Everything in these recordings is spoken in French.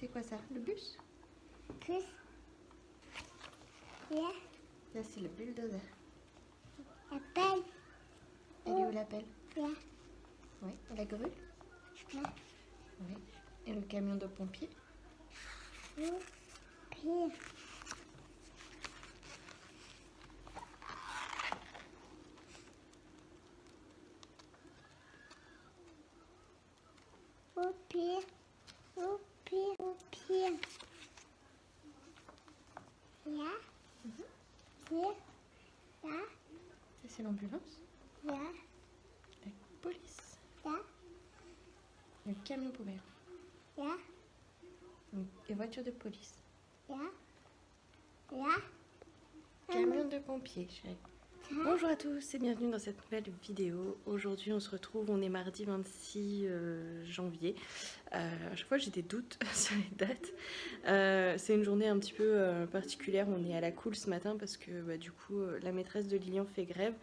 C'est quoi ça? Le bus? Bus. Yeah. Là, c'est le bulldozer. La pelle. Elle est où la pelle? Yeah. Oui. La grue? Yeah. Oui. Et le camion de pompier? Puis. Au pied. Au pied. Au pied. Yeah. Yeah. Yeah. Ça, c'est l'ambulance. Yeah. La police. Yeah. Le camion poubelle. Yeah. Les voitures de police. Yeah. Yeah. Camion de pompier, chérie. Bonjour à tous et bienvenue dans cette nouvelle vidéo. Aujourd'hui on se retrouve, on est mardi 26 janvier. À chaque fois j'ai des doutes sur les dates. C'est une journée un petit peu particulière, on est à la cool ce matin parce que du coup la maîtresse de Lilian fait grève.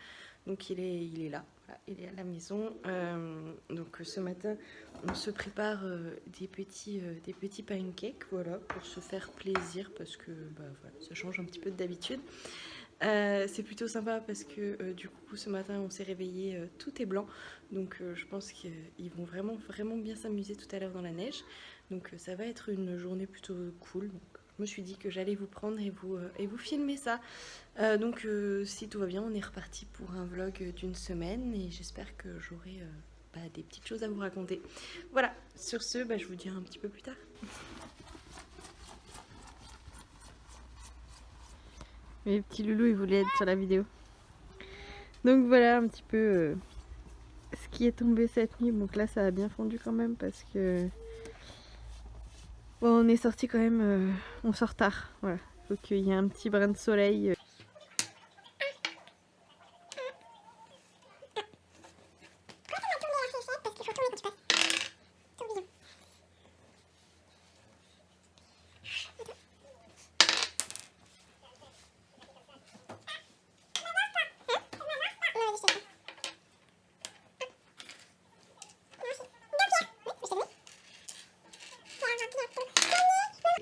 Donc il est là, voilà, il est à la maison. Donc ce matin on se prépare des petits pancakes, voilà, pour se faire plaisir parce que voilà, ça change un petit peu d'habitude. C'est plutôt sympa parce que du coup ce matin on s'est réveillé, tout est blanc, donc je pense qu'ils vont vraiment bien s'amuser tout à l'heure dans la neige, donc ça va être une journée plutôt cool. Donc, je me suis dit que j'allais vous prendre et vous filmer ça. Donc si tout va bien on est reparti pour un vlog d'une semaine et j'espère que j'aurai des petites choses à vous raconter. Voilà, sur ce je vous dirai un petit peu plus tard. Mes petits loulous, ils voulaient être sur la vidéo. Donc voilà un petit peu ce qui est tombé cette nuit. Donc là, ça a bien fondu quand même parce que bon, on est sorti quand même. On sort tard. Voilà, faut qu'il y ait un petit brin de soleil.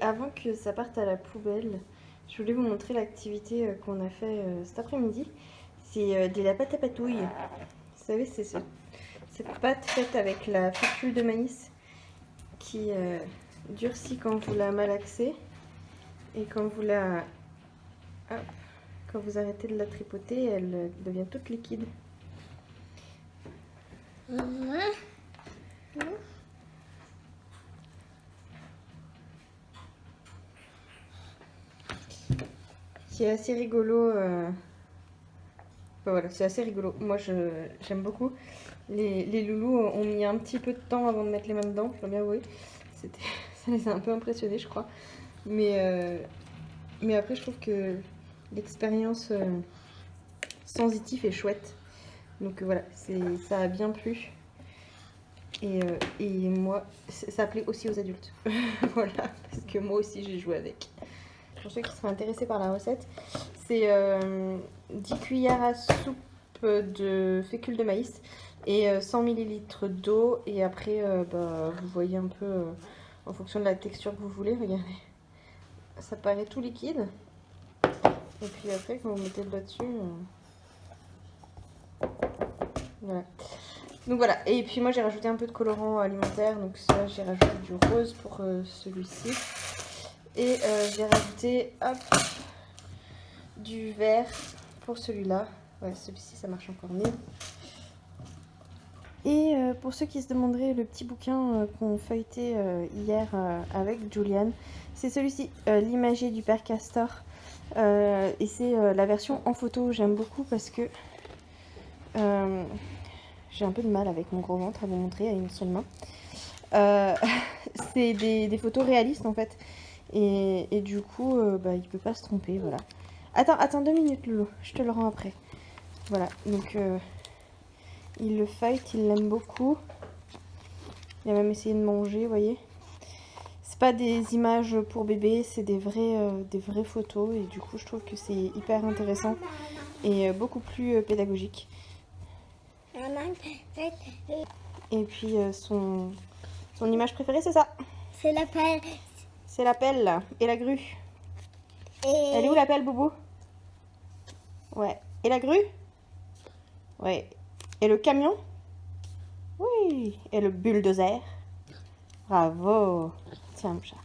Avant que ça parte à la poubelle, je voulais vous montrer l'activité qu'on a fait cet après-midi. C'est de la pâte à patouille. Vous savez, c'est cette pâte faite avec la fécule de maïs qui durcit quand vous la malaxez et quand vous quand vous arrêtez de la tripoter, elle devient toute liquide. C'est assez rigolo. Voilà, c'est assez rigolo. Moi, j'aime beaucoup. Les loulous ont mis un petit peu de temps avant de mettre les mains dedans, je dois bien avouer. Ça les a un peu impressionnés, je crois. Mais après, je trouve que l'expérience sensitive est chouette. Donc voilà, ça a bien plu. Et moi, ça plaît aussi aux adultes. Voilà, parce que moi aussi, j'ai joué avec. Pour ceux qui seraient intéressés par la recette, c'est 10 cuillères à soupe de fécule de maïs et 100 ml d'eau. Et après, vous voyez un peu en fonction de la texture que vous voulez. Regardez, ça paraît tout liquide. Et puis après, quand vous mettez là-dessus, voilà. Donc voilà. Et puis moi, j'ai rajouté un peu de colorant alimentaire. Donc ça, j'ai rajouté du rose pour celui-ci. Et j'ai rajouté du vert pour celui-là. Ouais, celui-ci ça marche encore mieux. Et pour ceux qui se demanderaient, le petit bouquin qu'on feuilletait hier avec Julian, c'est celui-ci, L'imagier du père Castor. Et c'est la version en photo. J'aime beaucoup parce que j'ai un peu de mal avec mon gros ventre à vous montrer à une seule main. C'est des photos réalistes en fait. Et du coup, il peut pas se tromper, voilà. Attends 2 minutes, Loulou, je te le rends après. Voilà, donc il le feuillete, il l'aime beaucoup. Il a même essayé de manger, vous voyez. C'est pas des images pour bébé, c'est des vraies photos. Et du coup, je trouve que c'est hyper intéressant et beaucoup plus pédagogique. Et puis, son image préférée, c'est ça. C'est la pelle. C'est la pelle là. Et la grue. Et Elle est où la pelle, Boubou? Ouais. Et la grue? Ouais. Et le camion? Oui. Et le bulldozer? Bravo. Tiens, mon chat.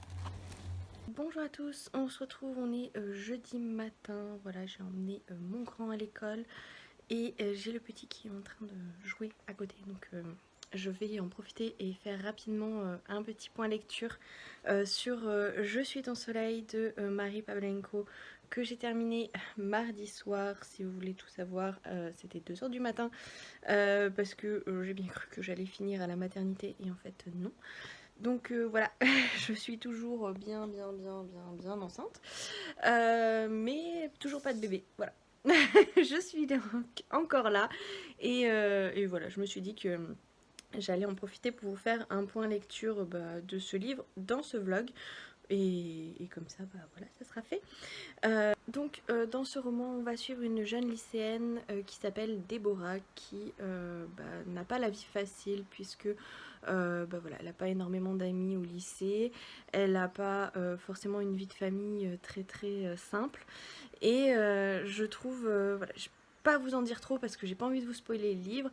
Bonjour à tous, on se retrouve, on est jeudi matin. Voilà, j'ai emmené mon grand à l'école et j'ai le petit qui est en train de jouer à côté. Donc je vais en profiter et faire rapidement un petit point lecture sur Je suis ton soleil de Marie Pavlenko, que j'ai terminé mardi soir. Si vous voulez tout savoir, c'était 2 h du matin parce que j'ai bien cru que j'allais finir à la maternité et en fait non. Donc voilà, je suis toujours bien enceinte, mais toujours pas de bébé, voilà. Je suis donc encore là et voilà, je me suis dit que j'allais en profiter pour vous faire un point lecture de ce livre dans ce vlog et comme ça, voilà, ça sera fait. Donc dans ce roman, on va suivre une jeune lycéenne qui s'appelle Déborah, qui n'a pas la vie facile puisque voilà, elle n'a pas énormément d'amis au lycée, elle n'a pas forcément une vie de famille très simple. Et je trouve, voilà, je ne vais pas vous en dire trop parce que j'ai pas envie de vous spoiler le livre.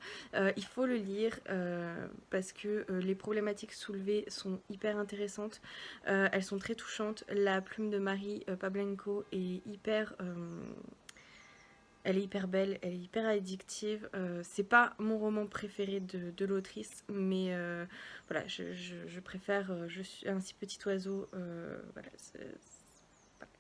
Il faut le lire parce que les problématiques soulevées sont hyper intéressantes. Elles sont très touchantes. La plume de Marie Pavlenko est hyper... elle est hyper belle, elle est hyper addictive. C'est pas mon roman préféré de l'autrice, mais voilà, je préfère Je suis un si petit oiseau. Voilà,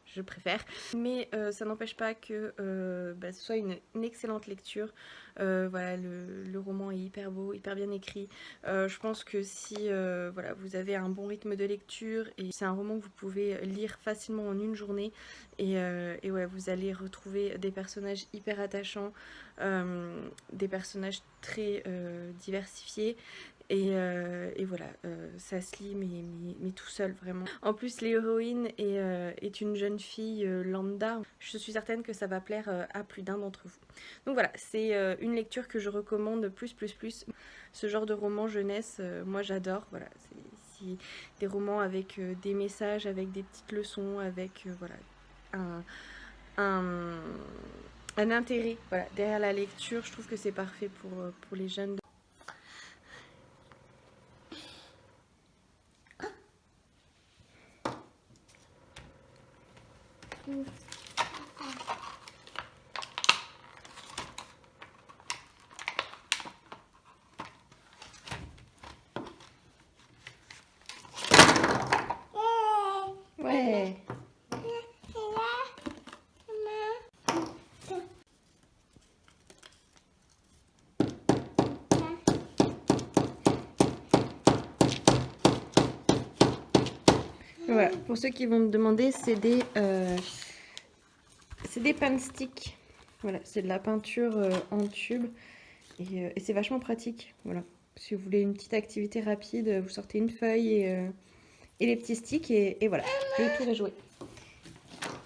je préfère. Mais ça n'empêche pas que ce soit une excellente lecture. Voilà, le roman est hyper beau, hyper bien écrit. Je pense que si voilà, vous avez un bon rythme de lecture, et c'est un roman que vous pouvez lire facilement en une journée, et ouais, vous allez retrouver des personnages hyper attachants, des personnages très diversifiés. Et voilà, ça se lit mais tout seul vraiment. En plus l'héroïne est une jeune fille lambda. Je suis certaine que ça va plaire à plus d'un d'entre vous. Donc voilà, c'est une lecture que je recommande plus. Ce genre de roman jeunesse, moi j'adore. Voilà, c'est des romans avec des messages, avec des petites leçons, avec voilà, un intérêt voilà, derrière la lecture. Je trouve que c'est parfait pour les jeunes. Ouais. Voilà, pour ceux qui vont me demander, c'est des pan sticks. Voilà, c'est de la peinture en tube et c'est vachement pratique. Voilà, si vous voulez une petite activité rapide, vous sortez une feuille et les petits sticks et voilà, le tour est joué.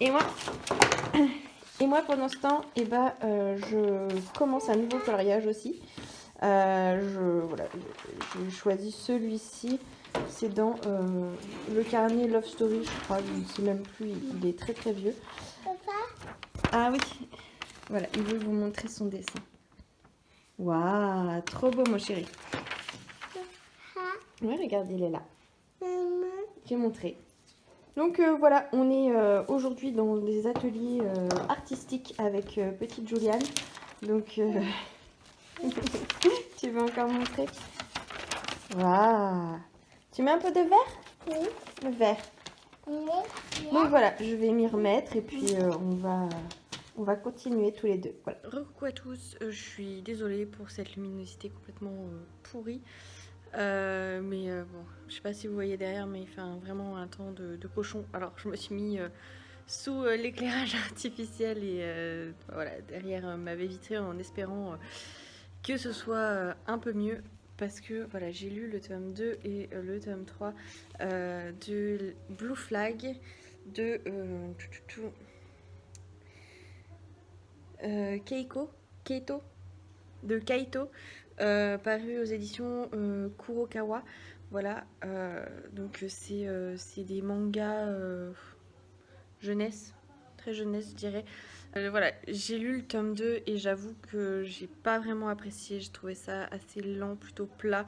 Et moi pendant ce temps, je commence un nouveau coloriage aussi. Voilà, j'ai choisi celui-ci. C'est dans le carnet Love Story, je crois. Je ne sais même plus, il est très vieux. Ah oui, voilà, il veut vous montrer son dessin. Waouh, trop beau mon chéri. Oui, regarde, il est là. Je vais montrer. Donc voilà, on est aujourd'hui dans des ateliers artistiques avec petite Juliane. Donc, tu veux encore montrer? Waouh. Tu mets un peu de vert? Oui. Le vert. Donc voilà, je vais m'y remettre et puis on va continuer tous les deux. Voilà. Recoucou à tous, je suis désolée pour cette luminosité complètement pourrie. Mais bon, je sais pas si vous voyez derrière, mais il fait vraiment un temps de cochon. Alors je me suis mis sous l'éclairage artificiel et voilà, derrière ma baie vitrée en espérant que ce soit un peu mieux. Parce que voilà, j'ai lu le tome 2 et le tome 3 de Blue Flag de Kaito, paru aux éditions Kurokawa. Voilà, donc c'est des mangas jeunesse, très jeunesse je dirais. Voilà, j'ai lu le tome 2 et j'avoue que j'ai pas vraiment apprécié, j'ai trouvé ça assez lent, plutôt plat,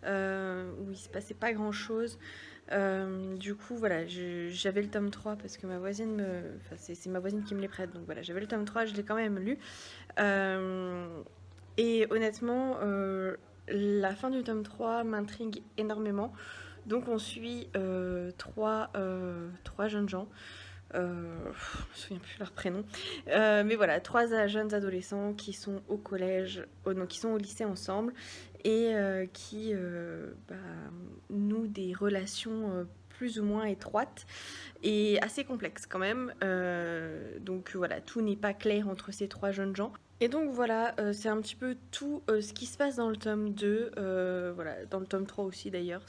où il se passait pas grand chose. Du coup voilà, j'avais le tome 3 parce que ma voisine enfin, c'est ma voisine qui me les prête, donc voilà, j'avais le tome 3, je l'ai quand même lu. Et honnêtement, la fin du tome 3 m'intrigue énormément. Donc on suit trois jeunes gens. Je me souviens plus leur prénom. Mais voilà, trois jeunes adolescents qui sont au collège, non, qui sont au lycée ensemble et qui nouent des relations plus ou moins étroites et assez complexes quand même. Donc voilà, tout n'est pas clair entre ces trois jeunes gens. Et donc voilà, c'est un petit peu tout ce qui se passe dans le tome 2, voilà, dans le tome 3 aussi d'ailleurs.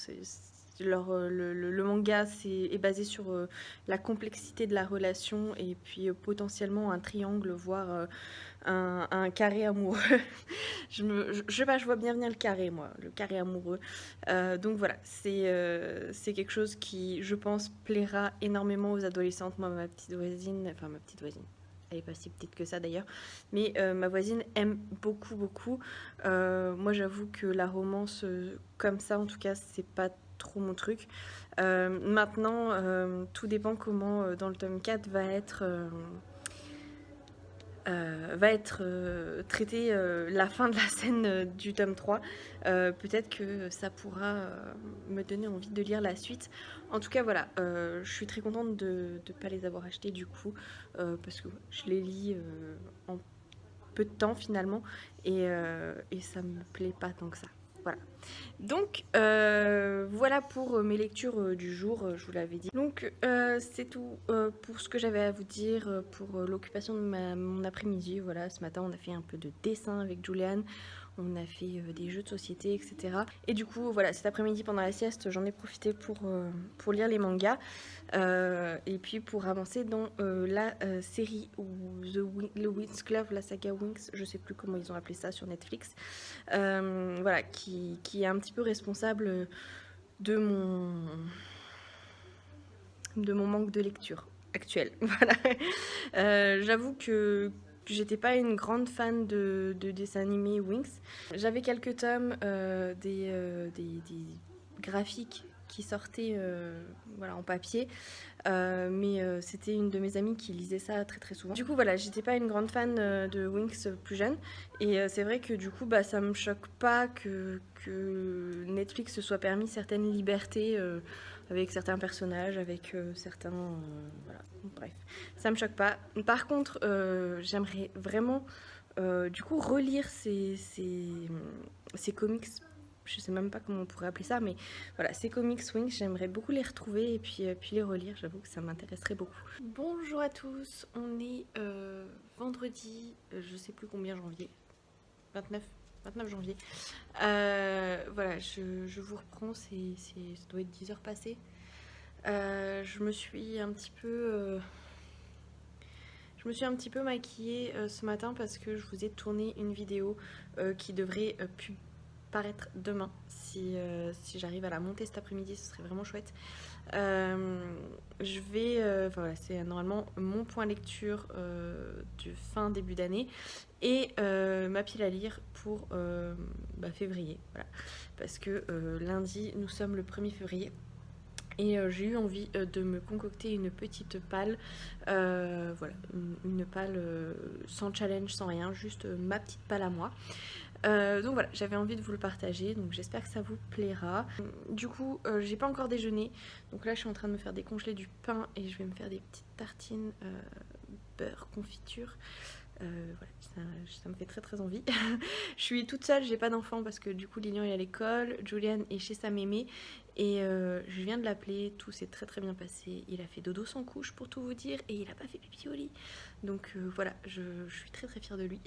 Le manga est basé sur la complexité de la relation et puis potentiellement un triangle, voire un carré amoureux. Je sais pas, je vois bien venir le carré, moi, le carré amoureux. Donc voilà, c'est quelque chose qui, je pense, plaira énormément aux adolescentes. Moi, ma petite voisine, elle est pas si petite que ça d'ailleurs, mais ma voisine aime beaucoup, beaucoup. Moi, j'avoue que la romance, comme ça, en tout cas, c'est pas trop mon truc. Maintenant, tout dépend comment, dans le tome 4, va être traité la fin de la scène du tome 3. Peut-être que ça pourra me donner envie de lire la suite. En tout cas, voilà, je suis très contente de ne pas les avoir achetés du coup, parce que je les lis en peu de temps finalement, et ça me plaît pas tant que ça. Voilà. Donc voilà pour mes lectures du jour, je vous l'avais dit. Donc c'est tout pour ce que j'avais à vous dire pour l'occupation de mon après-midi. Voilà, ce matin on a fait un peu de dessin avec Julian, on a fait des jeux de société, etc. Et du coup voilà, cet après-midi pendant la sieste j'en ai profité pour lire les mangas et puis pour avancer dans la série ou le Winx Club, la saga Winx, je sais plus comment ils ont appelé ça sur Netflix. Voilà, qui est un petit peu responsable de mon manque de lecture actuel. Voilà. J'avoue que j'étais pas une grande fan de dessins animés Winx. J'avais quelques tomes des graphiques qui sortaient voilà, en papier. Mais c'était une de mes amies qui lisait ça très très souvent. Du coup voilà, j'étais pas une grande fan de Winx plus jeune, et c'est vrai que du coup bah, ça me choque pas que Netflix se soit permis certaines libertés avec certains personnages, avec certains... voilà, bref, ça me choque pas. Par contre, j'aimerais vraiment du coup relire ces comics. Je sais même pas comment on pourrait appeler ça, mais voilà, ces comics Winx, j'aimerais beaucoup les retrouver et puis les relire. J'avoue que ça m'intéresserait beaucoup. Bonjour à tous, on est vendredi, je sais plus combien janvier, 29 janvier. Voilà, je vous reprends, ça doit être 10 heures passées. Je me suis un petit peu maquillée ce matin parce que je vous ai tourné une vidéo qui devrait paraître demain. Si j'arrive à la monter cet après-midi, ce serait vraiment chouette. Je vais... voilà, c'est normalement mon point lecture du fin début d'année et ma pile à lire pour février. Voilà. Parce que lundi, nous sommes le 1er février. Et j'ai eu envie de me concocter une petite palle, voilà, une palle sans challenge, sans rien, juste ma petite palle à moi. Donc voilà, j'avais envie de vous le partager, donc j'espère que ça vous plaira. Du coup, j'ai pas encore déjeuné, donc là je suis en train de me faire décongeler du pain et je vais me faire des petites tartines beurre, confiture. Voilà, ça me fait très très envie. Je suis toute seule, j'ai pas d'enfant parce que du coup Lilian est à l'école, Julian est chez sa mémé et je viens de l'appeler, tout s'est très très bien passé. Il a fait dodo sans couche pour tout vous dire et il a pas fait pipi au lit. Donc voilà, je suis très très fière de lui.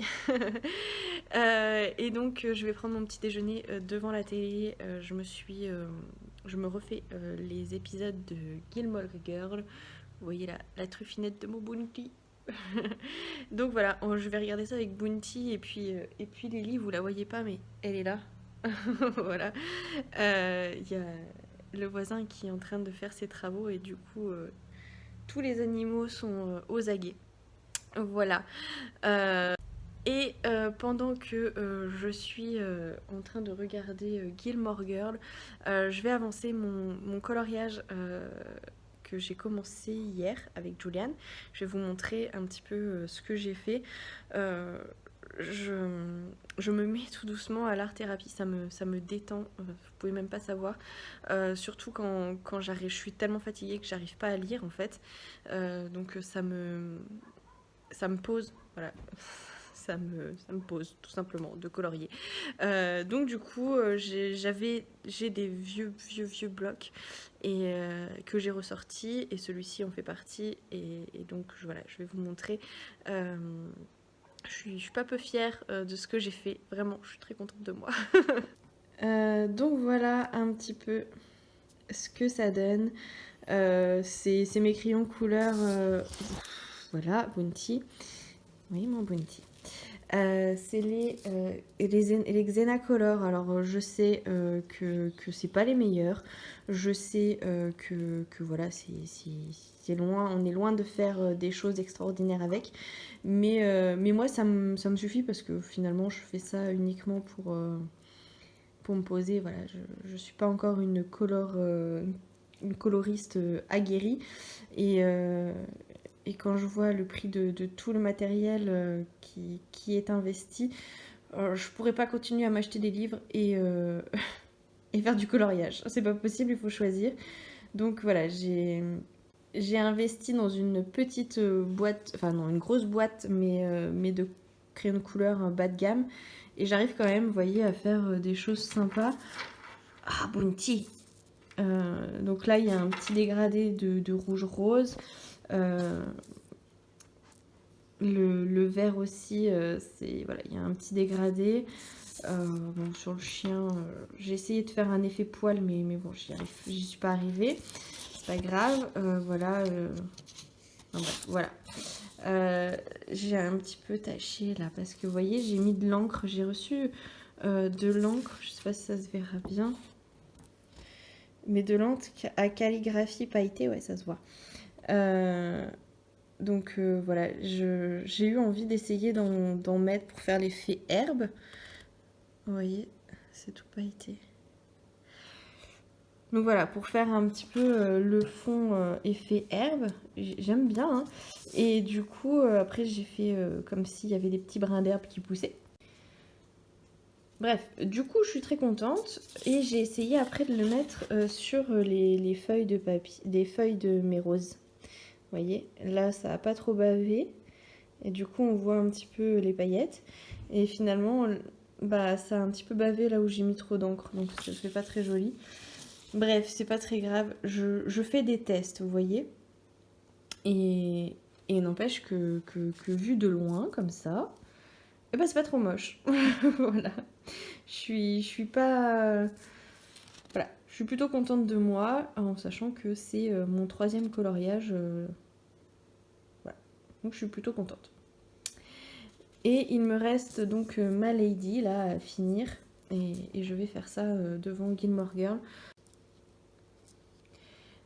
Et donc je vais prendre mon petit déjeuner devant la télé. Je me refais les épisodes de Gilmore Girls. Vous voyez la truffinette de mon Bounty. Donc voilà, je vais regarder ça avec Bounty et puis Lily, vous la voyez pas mais elle est là. Voilà. Il y a le voisin qui est en train de faire ses travaux et du coup, tous les animaux sont aux aguets. Voilà. Pendant que je suis en train de regarder Gilmore Girl, je vais avancer mon coloriage que j'ai commencé hier avec Julian. Je vais vous montrer un petit peu ce que j'ai fait. Euh, je me mets tout doucement à l'art-thérapie, ça me détend, vous pouvez même pas savoir. Surtout quand je suis tellement fatiguée que j'arrive pas à lire en fait. Donc ça me pose, voilà. Ça me pose tout simplement de colorier. Donc du coup, j'ai des vieux blocs que j'ai ressortis et celui-ci en fait partie. Et donc voilà, je vais vous montrer. Je suis pas peu fière de ce que j'ai fait. Vraiment, je suis très contente de moi. Donc voilà un petit peu ce que ça donne. C'est mes crayons couleur. Voilà, Bounty. Oui, mon Bounty. C'est les Xenacolor. Alors je sais que c'est pas les meilleurs. Je sais que voilà, c'est loin, on est loin de faire des choses extraordinaires avec. Mais moi ça me suffit parce que finalement je fais ça uniquement pour me poser. Voilà, je suis pas encore une coloriste aguerrie. Et quand je vois le prix de tout le matériel qui est investi, je pourrais pas continuer à m'acheter des livres et faire du coloriage. C'est pas possible, il faut choisir. Donc voilà, j'ai investi dans une petite boîte, enfin non, une grosse boîte, mais de crayons de couleur bas de gamme. Et j'arrive quand même, vous voyez, à faire des choses sympas. Ah, Bounty. Donc là, il y a un petit dégradé de rouge rose. Le vert aussi, voilà, il y a un petit dégradé. Bon, sur le chien, j'ai essayé de faire un effet poil, mais bon, j'y suis pas arrivée. C'est pas grave. Voilà. Bref, voilà. J'ai un petit peu taché là parce que vous voyez, j'ai mis de l'encre. J'ai reçu de l'encre. Je sais pas si ça se verra bien. Mais de l'encre à calligraphie pailletée, ouais, ça se voit. Donc voilà, j'ai eu envie d'essayer d'en mettre pour faire l'effet herbe. Vous voyez, c'est tout pailleté. Donc voilà, pour faire un petit peu le fond effet herbe, j'aime bien. Hein. Et du coup, après j'ai fait comme s'il y avait des petits brins d'herbe qui poussaient. Bref, du coup, je suis très contente et j'ai essayé après de le mettre sur les feuilles de papier, des feuilles de mes roses. Vous voyez, là, ça n'a pas trop bavé. Et du coup, on voit un petit peu les paillettes. Et finalement, bah, ça a un petit peu bavé là où j'ai mis trop d'encre. Donc, ça ne fait pas très joli. Bref, c'est pas très grave. Je fais des tests, vous voyez. Et n'empêche que vu de loin, comme ça, et bah, c'est pas trop moche. Voilà. Je suis pas... Voilà. Je suis plutôt contente de moi, en sachant que c'est mon 3e coloriage. Voilà. Donc, je suis plutôt contente. Et il me reste donc ma Lady là à finir. Et je vais faire ça devant Gilmore Girl.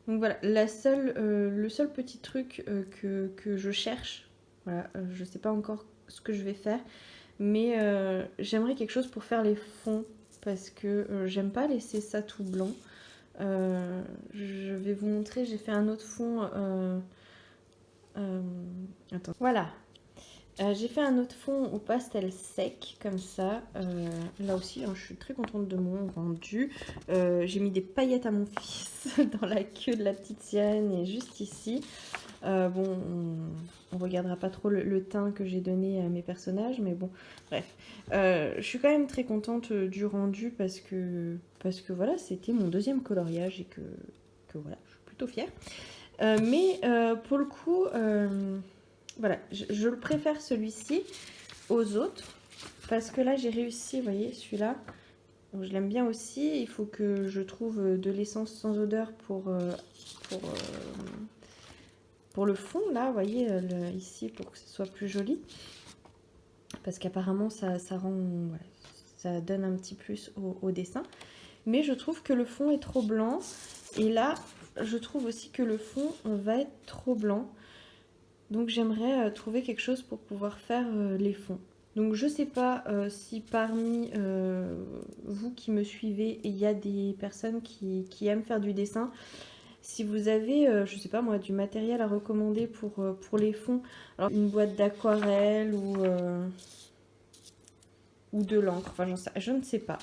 Donc voilà, le seul petit truc que je cherche, voilà, je sais pas encore ce que je vais faire, mais j'aimerais quelque chose pour faire les fonds parce que j'aime pas laisser ça tout blanc. Je vais vous montrer, j'ai fait un autre fond. Attends, voilà. J'ai fait un autre fond au pastel sec, comme ça. Là aussi, hein, je suis très contente de mon rendu. J'ai mis des paillettes à mon fils dans la queue de la petite sirène et juste ici. Bon, on regardera pas trop le teint que j'ai donné à mes personnages, mais bon, bref. Je suis quand même très contente du rendu parce que voilà, c'était mon 2e coloriage et que voilà, je suis plutôt fière. Mais pour le coup... Voilà, je le préfère celui-ci aux autres parce que là j'ai réussi, vous voyez, celui-là, je l'aime bien aussi. Il faut que je trouve de l'essence sans odeur pour le fond, là, vous voyez, ici, pour que ce soit plus joli. Parce qu'apparemment ça rend, voilà, ça donne un petit plus au dessin. Mais je trouve que le fond est trop blanc. Et là, je trouve aussi que le fond va être trop blanc. Donc j'aimerais trouver quelque chose pour pouvoir faire les fonds. Donc je sais pas si parmi vous qui me suivez, il y a des personnes qui aiment faire du dessin. Si vous avez, je sais pas moi, du matériel à recommander pour les fonds, alors une boîte d'aquarelle ou de l'encre, enfin je ne sais pas,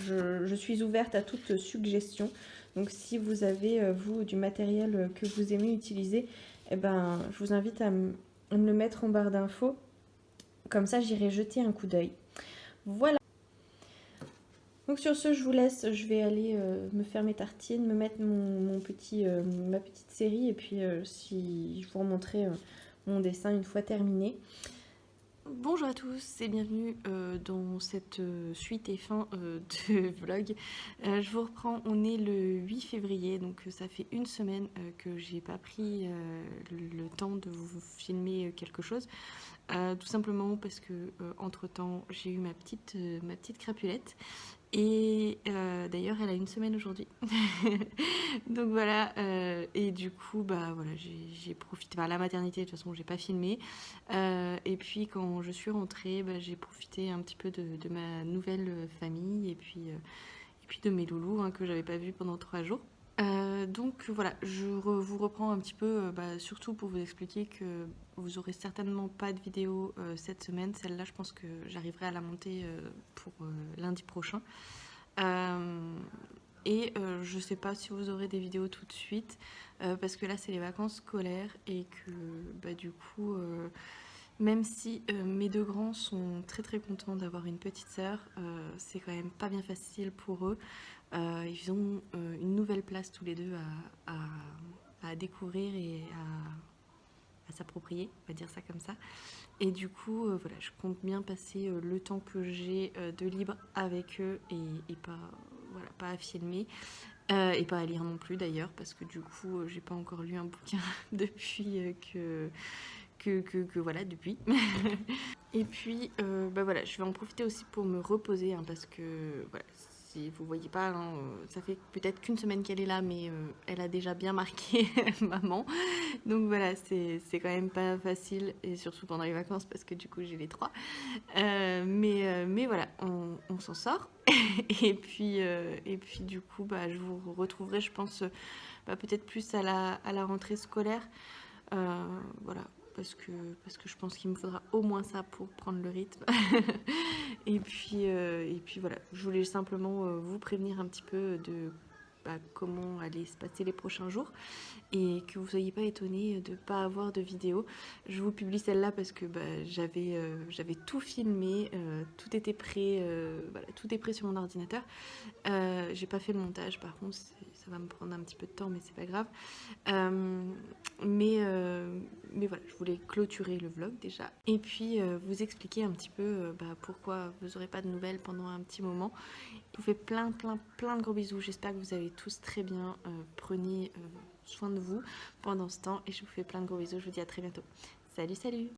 je suis ouverte à toute suggestion. Donc si vous avez, vous, du matériel que vous aimez utiliser, eh ben, je vous invite à me le mettre en barre d'infos. Comme ça, j'irai jeter un coup d'œil. Voilà. Donc sur ce, je vous laisse. Je vais aller me faire mes tartines, me mettre ma petite série. Et puis, si je vous remontrerai mon dessin une fois terminé. Bonjour à tous et bienvenue dans cette suite et fin de vlog. Je vous reprends, on est le 8 février, donc ça fait une semaine que j'ai pas pris le temps de vous filmer quelque chose. Tout simplement parce que entre temps j'ai eu ma petite crapulette. Et d'ailleurs elle a une semaine aujourd'hui. Donc voilà, et du coup bah voilà, j'ai profité, enfin la maternité de toute façon j'ai pas filmé, et puis quand je suis rentrée bah, j'ai profité un petit peu de ma nouvelle famille et puis de mes loulous hein, que j'avais pas vus pendant 3 jours. Donc voilà, vous reprends un petit peu, surtout pour vous expliquer que vous aurez certainement pas de vidéo cette semaine. Celle-là, je pense que j'arriverai à la monter pour lundi prochain. Je sais pas si vous aurez des vidéos tout de suite, parce que là, c'est les vacances scolaires et que du coup, même si mes 2 grands sont très très contents d'avoir une petite sœur, c'est quand même pas bien facile pour eux. Ils ont une nouvelle place tous les deux à découvrir et à s'approprier, on va dire ça comme ça. Et du coup, voilà, je compte bien passer le temps que j'ai de libre avec eux et pas à filmer. Et pas à lire non plus d'ailleurs, parce que du coup, j'ai pas encore lu un bouquin depuis voilà, depuis. Et puis, voilà, je vais en profiter aussi pour me reposer, hein, parce que, voilà, si vous voyez pas, hein, ça fait peut-être qu'une semaine qu'elle est là, mais elle a déjà bien marqué maman. Donc voilà, c'est quand même pas facile, et surtout pendant les vacances, parce que du coup, j'ai les 3. Mais voilà, on s'en sort. Et puis du coup, je vous retrouverai, je pense, peut-être plus à la rentrée scolaire. Voilà, parce que je pense qu'il me faudra au moins ça pour prendre le rythme. Et puis voilà, je voulais simplement vous prévenir un petit peu de comment allaient se passer les prochains jours et que vous soyez pas étonnés de ne pas avoir de vidéo. Je vous publie celle-là parce que j'avais tout filmé, tout était prêt, voilà, tout est prêt sur mon ordinateur. J'ai pas fait le montage, par contre ça va me prendre un petit peu de temps, mais c'est pas grave. Mais voilà, je voulais clôturer le vlog déjà et puis vous expliquer un petit peu pourquoi vous n'aurez pas de nouvelles pendant un petit moment. Je vous fais plein de gros bisous, j'espère que vous allez tous très bien. Prenez soin de vous pendant ce temps et je vous fais plein de gros bisous, je vous dis à très bientôt. Salut!